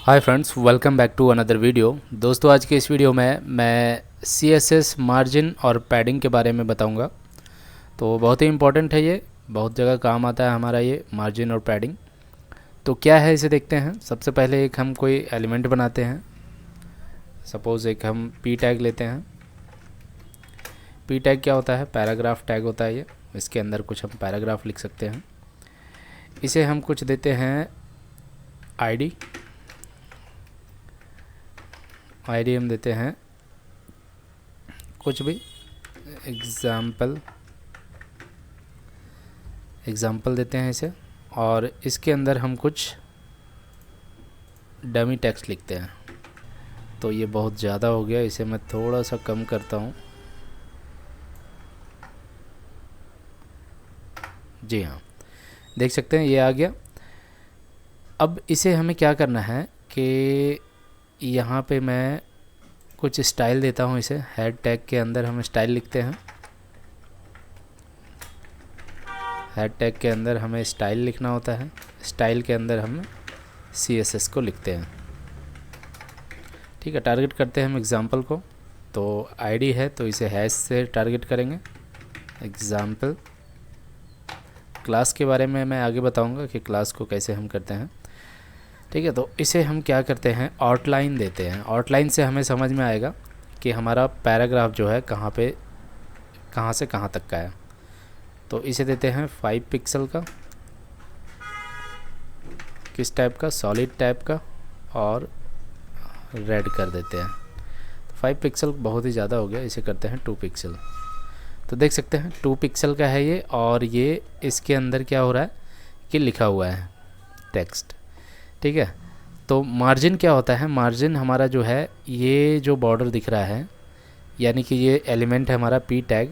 Hi friends, welcome back to another video. दोस्तों, आज के इस वीडियो में मैं CSS मार्जिन और पैडिंग के बारे में बताऊंगा। तो बहुत ही इम्पोर्टेंट है, ये बहुत जगह काम आता है हमारा ये मार्जिन और पैडिंग। तो क्या है, इसे देखते हैं। सबसे पहले एक हम कोई एलिमेंट बनाते हैं। सपोज़ एक हम पी टैग लेते हैं। पी टैग क्या होता है? पैराग्राफ टैग होता है ये। इसके अंदर कुछ हम पैराग्राफ लिख सकते हैं। इसे हम कुछ देते हैं आईडी हम देते हैं कुछ भी एग्ज़ाम्पल देते हैं इसे। और इसके अंदर हम कुछ डमी टेक्स्ट लिखते हैं। तो ये बहुत ज़्यादा हो गया, इसे मैं थोड़ा सा कम करता हूँ। जी हाँ, देख सकते हैं ये आ गया। अब इसे हमें क्या करना है कि यहाँ पे मैं कुछ स्टाइल देता हूँ इसे। हेड टैग के अंदर हम स्टाइल लिखते हैं। हेड टैग के अंदर हमें स्टाइल लिखना होता है। स्टाइल के अंदर हम CSS को लिखते हैं। ठीक है, टारगेट करते हैं हम एग्ज़ाम्पल को। तो आईडी है तो इसे हैश से टारगेट करेंगे। एग्ज़ाम्पल क्लास के बारे में मैं आगे बताऊंगा कि क्लास को कैसे हम करते हैं। ठीक है, तो इसे हम क्या करते हैं, आउटलाइन देते हैं। आउटलाइन से हमें समझ में आएगा कि हमारा पैराग्राफ जो है कहाँ से कहाँ तक का है। तो इसे देते हैं 5 पिक्सल का। किस टाइप का? सॉलिड टाइप का। और रेड कर देते हैं। तो 5 पिक्सल बहुत ही ज़्यादा हो गया, इसे करते हैं 2 पिक्सल। तो देख सकते हैं 2 पिक्सल का है ये। और ये इसके अंदर क्या हो रहा है कि लिखा हुआ है टेक्स्ट। ठीक है, तो मार्जिन क्या होता है? मार्जिन हमारा जो है, ये जो बॉर्डर दिख रहा है, यानी कि ये एलिमेंट है हमारा पी टैग।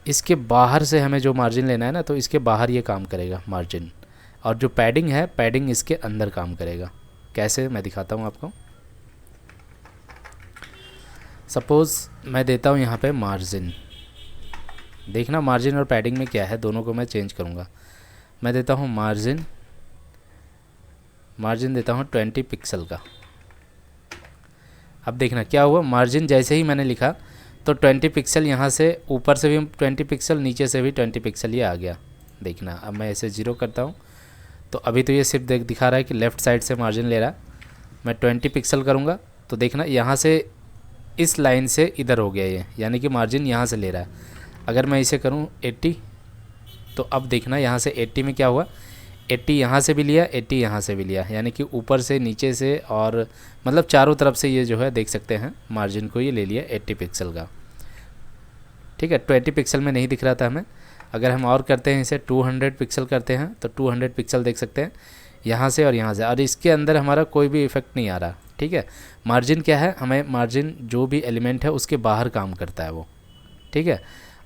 इसके बाहर से हमें जो मार्जिन लेना है ना, तो इसके बाहर ये काम करेगा मार्जिन। और जो पैडिंग है, पैडिंग इसके अंदर काम करेगा। कैसे, मैं दिखाता हूँ आपको। सपोज़ मैं देता हूँ यहाँ पे मार्जिन। देखना मार्जिन और पैडिंग में क्या है, दोनों को मैं चेंज करूँगा। मैं देता हूँ मार्जिन देता हूँ 20 पिक्सल का। अब देखना क्या हुआ, मार्जिन जैसे ही मैंने लिखा तो 20 पिक्सल यहाँ से ऊपर से भी 20 पिक्सल, नीचे से भी 20 पिक्सल ये आ गया। देखना, अब मैं इसे 0 करता हूँ तो अभी तो ये सिर्फ दिखा रहा है कि लेफ़्ट साइड से मार्जिन ले रहा है। मैं 20 पिक्सल करूँगा तो देखना यहाँ से इस लाइन से इधर हो गया ये, यानी कि मार्जिन यहाँ से ले रहा है। अगर मैं इसे करूँ 80, तो अब देखना यहाँ से 80 में क्या हुआ, 80 यहाँ से भी लिया, 80 यहाँ से भी लिया, यानी कि ऊपर से नीचे से और मतलब चारों तरफ से ये जो है देख सकते हैं मार्जिन को ये ले लिया 80 पिक्सल का। ठीक है, 20 पिक्सल में नहीं दिख रहा था हमें। अगर हम और करते हैं इसे 200 पिक्सल करते हैं तो 200 पिक्सल देख सकते हैं यहाँ से और यहाँ से। और इसके अंदर हमारा कोई भी इफेक्ट नहीं आ रहा। ठीक है, मार्जिन क्या है, हमें मार्जिन जो भी एलिमेंट है उसके बाहर काम करता है वो। ठीक है,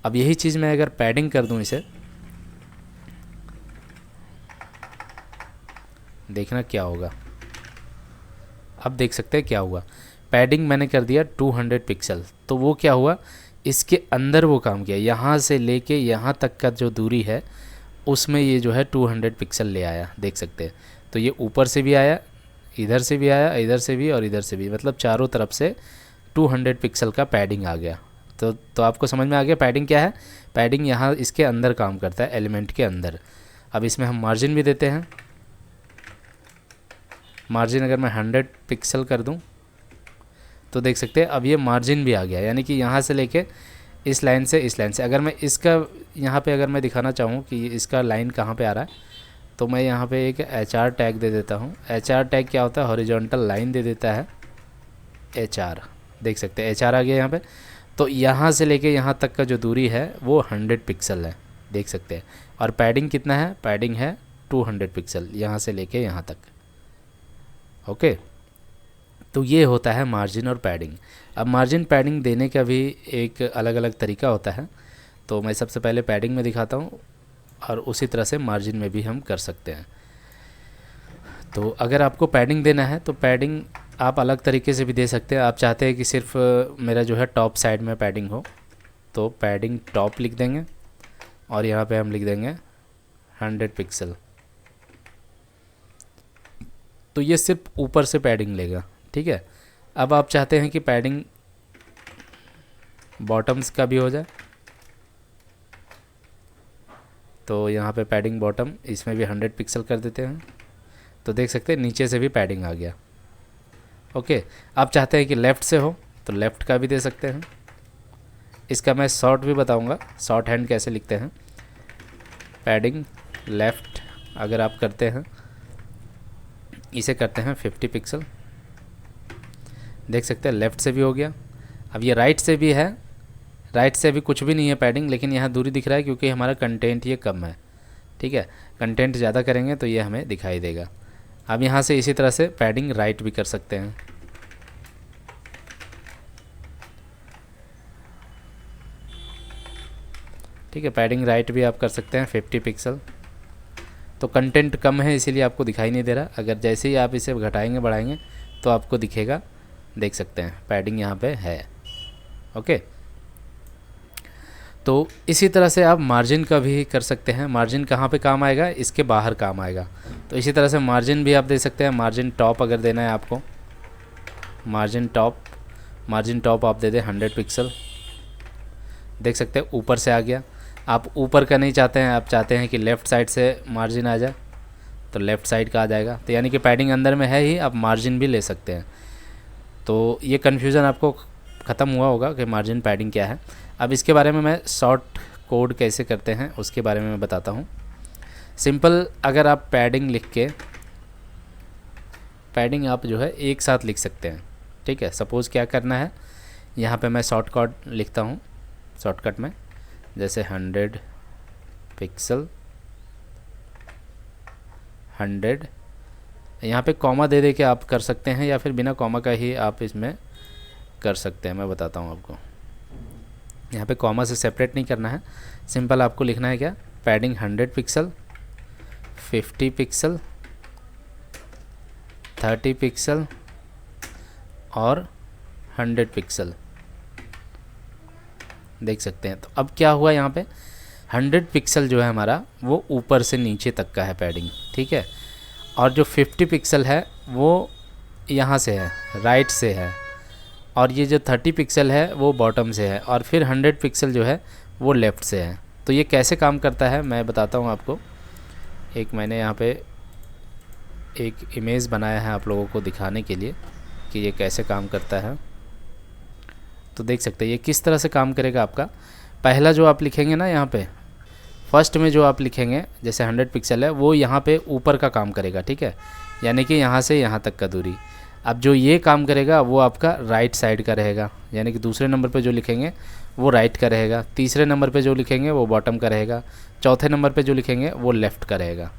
अब यही चीज़ मैं अगर पैडिंग कर दूँ इसे, देखना क्या होगा। अब देख सकते हैं क्या हुआ, पैडिंग मैंने कर दिया 200 पिक्सल। तो वो क्या हुआ, इसके अंदर वो काम किया, यहाँ से लेके यहाँ तक का जो दूरी है उसमें ये जो है 200 पिक्सल ले आया। देख सकते हैं, तो ये ऊपर से भी आया, इधर से भी आया, इधर से भी और इधर से भी, मतलब चारों तरफ से 200 पिक्सल का पैडिंग आ गया। तो आपको समझ में आ गया पैडिंग क्या है। पैडिंग यहाँ इसके अंदर काम करता है, एलिमेंट के अंदर। अब इसमें हम मार्जिन भी देते हैं। मार्जिन अगर मैं 100 पिक्सल कर दूं तो देख सकते हैं अब ये मार्जिन भी आ गया, यानी कि यहाँ से लेके इस लाइन से इस लाइन से। अगर मैं इसका यहाँ पे अगर मैं दिखाना चाहूँ कि इसका लाइन कहाँ पे आ रहा है, तो मैं यहाँ पे एक HR टैग दे देता हूँ। HR टैग क्या होता है, हॉरिजॉन्टल लाइन दे देता है HR। देख सकते हैं HR आ गया यहाँ पे। तो यहाँ से लेके यहाँ तक का जो दूरी है वो 100 पिक्सल है, देख सकते हैं। और पैडिंग कितना है, पैडिंग है 200 पिक्सल, यहाँ से लेके यहाँ तक। ओके, तो ये होता है मार्जिन और पैडिंग। अब मार्जिन पैडिंग देने का भी एक अलग अलग तरीका होता है। तो मैं सबसे पहले पैडिंग में दिखाता हूँ और उसी तरह से मार्जिन में भी हम कर सकते हैं। तो अगर आपको पैडिंग देना है तो पैडिंग आप अलग तरीके से भी दे सकते हैं। आप चाहते हैं कि सिर्फ मेरा जो है टॉप साइड में पैडिंग हो, तो पैडिंग टॉप लिख देंगे और यहाँ पे हम लिख देंगे 100 पिक्सल। तो ये सिर्फ ऊपर से पैडिंग लेगा, ठीक है। अब आप चाहते हैं कि पैडिंग बॉटम्स का भी हो जाए, तो यहाँ पे पैडिंग बॉटम इसमें भी 100 पिक्सल कर देते हैं, तो देख सकते हैं नीचे से भी पैडिंग आ गया। ओके, आप चाहते हैं कि लेफ़्ट से हो तो लेफ़्ट का भी दे सकते हैं। इसका मैं शॉर्ट भी बताऊंगा, शॉर्ट हैंड कैसे लिखते हैं। पैडिंग लेफ़्ट अगर आप करते हैं, इसे करते हैं 50 पिक्सल, देख सकते हैं लेफ़्ट से भी हो गया। अब ये राइट से भी है, राइट से भी कुछ भी नहीं है पैडिंग, लेकिन यहाँ दूरी दिख रहा है क्योंकि हमारा कंटेंट ये कम है, ठीक है। कंटेंट ज़्यादा करेंगे तो ये हमें दिखाई देगा। अब यहाँ से इसी तरह से पैडिंग राइट भी कर सकते हैं। ठीक है, पैडिंग राइट भी आप कर सकते हैं 50 पिक्सल। तो कंटेंट कम है इसीलिए आपको दिखाई नहीं दे रहा, अगर जैसे ही आप इसे घटाएंगे बढ़ाएंगे तो आपको दिखेगा, देख सकते हैं पैडिंग यहाँ पे है। ओके, तो इसी तरह से आप मार्जिन का भी कर सकते हैं। मार्जिन कहाँ पे काम आएगा, इसके बाहर काम आएगा। तो इसी तरह से मार्जिन भी आप दे सकते हैं। मार्जिन टॉप अगर देना है आपको, मार्जिन टॉप आप दे दें 100 पिक्सल, देख सकते हैं ऊपर से आ गया। आप ऊपर का नहीं चाहते हैं, आप चाहते हैं कि लेफ़्ट साइड से मार्जिन आ जाए, तो लेफ़्ट साइड का आ जाएगा। तो यानी कि पैडिंग अंदर में है ही, आप मार्जिन भी ले सकते हैं। तो ये कन्फ्यूज़न आपको ख़त्म हुआ होगा कि मार्जिन पैडिंग क्या है। अब इसके बारे में मैं शॉर्ट कोड कैसे करते हैं उसके बारे में मैं बताता हूँ। सिंपल, अगर आप पैडिंग लिख के, पैडिंग आप जो है एक साथ लिख सकते हैं, ठीक है। सपोज़ क्या करना है, यहाँ पे मैं शॉर्टकट लिखता हूँ, शॉर्टकट में जैसे 100 पिक्सल 100, यहाँ पे कॉमा दे दे के आप कर सकते हैं, या फिर बिना कॉमा का ही आप इसमें कर सकते हैं। मैं बताता हूँ आपको, यहाँ पे कॉमा से सेपरेट नहीं करना है, सिंपल आपको लिखना है क्या, पैडिंग 100 पिक्सल 50 पिक्सल 30 पिक्सल और 100 पिक्सल, देख सकते हैं। तो अब क्या हुआ, यहाँ पे 100 पिक्सल जो है हमारा वो ऊपर से नीचे तक का है पैडिंग, ठीक है। और जो 50 पिक्सल है वो यहाँ से है, राइट से है, और ये जो 30 पिक्सल है वो बॉटम से है, और फिर 100 पिक्सल जो है वो लेफ़्ट से है। तो ये कैसे काम करता है मैं बताता हूँ आपको। एक मैंने यहाँ पे एक इमेज बनाया है आप लोगों को दिखाने के लिए कि ये कैसे काम करता है। तो देख सकते हैं ये किस तरह से काम करेगा आपका। पहला जो आप लिखेंगे ना, यहाँ पे फर्स्ट में जो आप लिखेंगे, जैसे 100 पिक्सल है वो यहाँ पे ऊपर का काम करेगा, ठीक है, यानी कि यहाँ से यहाँ तक का दूरी। अब जो ये काम करेगा वो आपका राइट साइड का रहेगा, यानी कि दूसरे नंबर पे जो लिखेंगे वो राइट का रहेगा, तीसरे नंबर पे जो लिखेंगे वो बॉटम का रहेगा, चौथे नंबर पे जो लिखेंगे वो लेफ़्ट का रहेगा,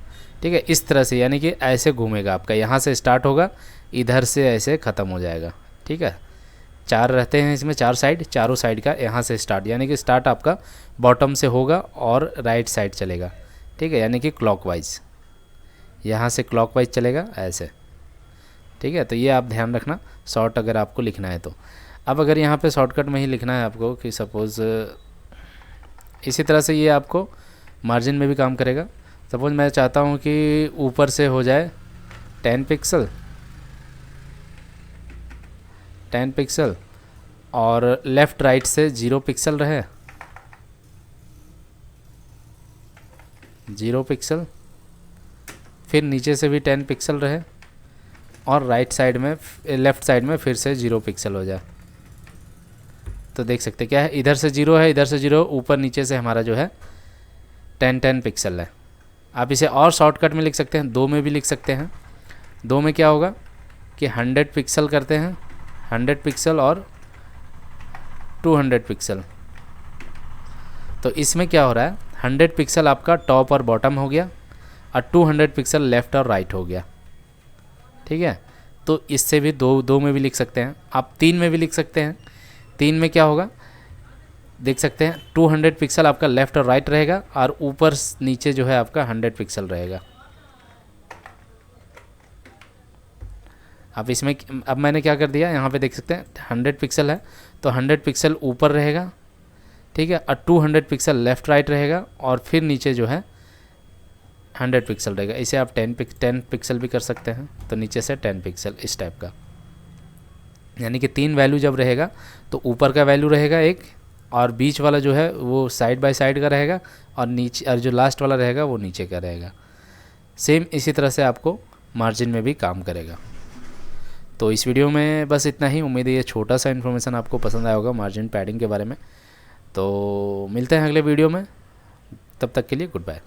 ठीक है। इस तरह से यानी कि ऐसे घूमेगा आपका, यहाँ से स्टार्ट होगा, इधर से ऐसे ख़त्म हो जाएगा, ठीक है। 4 रहते हैं इसमें, 4 साइड, चारों साइड का यहाँ से स्टार्ट, यानी कि स्टार्ट आपका बॉटम से होगा और राइट साइड चलेगा, ठीक है, यानी कि क्लॉकवाइज, यहाँ से क्लॉकवाइज चलेगा ऐसे, ठीक है। तो ये आप ध्यान रखना शॉर्ट अगर आपको लिखना है तो। अब अगर यहाँ पे शॉर्टकट में ही लिखना है आपको कि सपोज़ इसी तरह से ये आपको मार्जिन में भी काम करेगा। सपोज़ मैं चाहता हूँ कि ऊपर से हो जाए 10 पिक्सल और लेफ़्ट राइट से 0 पिक्सल रहे, 0 पिक्सल, फिर नीचे से भी 10 पिक्सल रहे, और राइट साइड में, लेफ़्ट साइड में फिर से 0 पिक्सल हो जाए। तो देख सकते क्या है, इधर से 0 है, इधर से 0, ऊपर नीचे से हमारा जो है 10 पिक्सल है। आप इसे और शॉर्टकट में लिख सकते हैं, 2 में भी लिख सकते हैं। 2 में क्या होगा कि 100 पिक्सल करते हैं, 100 पिक्सल और 200 पिक्सल। तो इसमें क्या हो रहा है, 100 पिक्सल आपका टॉप और बॉटम हो गया, और 200 पिक्सल लेफ़्ट और राइट हो गया, ठीक है। तो इससे भी दो में भी लिख सकते हैं, आप 3 में भी लिख सकते हैं। 3 में क्या होगा, देख सकते हैं 200 पिक्सल आपका लेफ़्ट और राइट रहेगा, और ऊपर नीचे जो है आपका 100 पिक्सल रहेगा। अब इसमें, अब मैंने क्या कर दिया, यहाँ पे देख सकते हैं 100 पिक्सल है तो 100 पिक्सल ऊपर रहेगा, ठीक है, और 200 पिक्सल लेफ़्ट राइट रहेगा, और फिर नीचे जो है 100 पिक्सल रहेगा। इसे आप 10 पिक्सल भी कर सकते हैं, तो नीचे से 10 पिक्सल इस टाइप का, यानी कि 3 वैल्यू जब रहेगा तो ऊपर का वैल्यू रहेगा एक, और बीच वाला जो है वो साइड बाय साइड का रहेगा, और नीचे और जो लास्ट वाला रहेगा वो नीचे का रहेगा। सेम इसी तरह से आपको मार्जिन में भी काम करेगा। तो इस वीडियो में बस इतना ही। उम्मीद है ये छोटा सा इन्फॉर्मेशन आपको पसंद आया होगा मार्जिन पैडिंग के बारे में। तो मिलते हैं अगले वीडियो में, तब तक के लिए गुड बाय।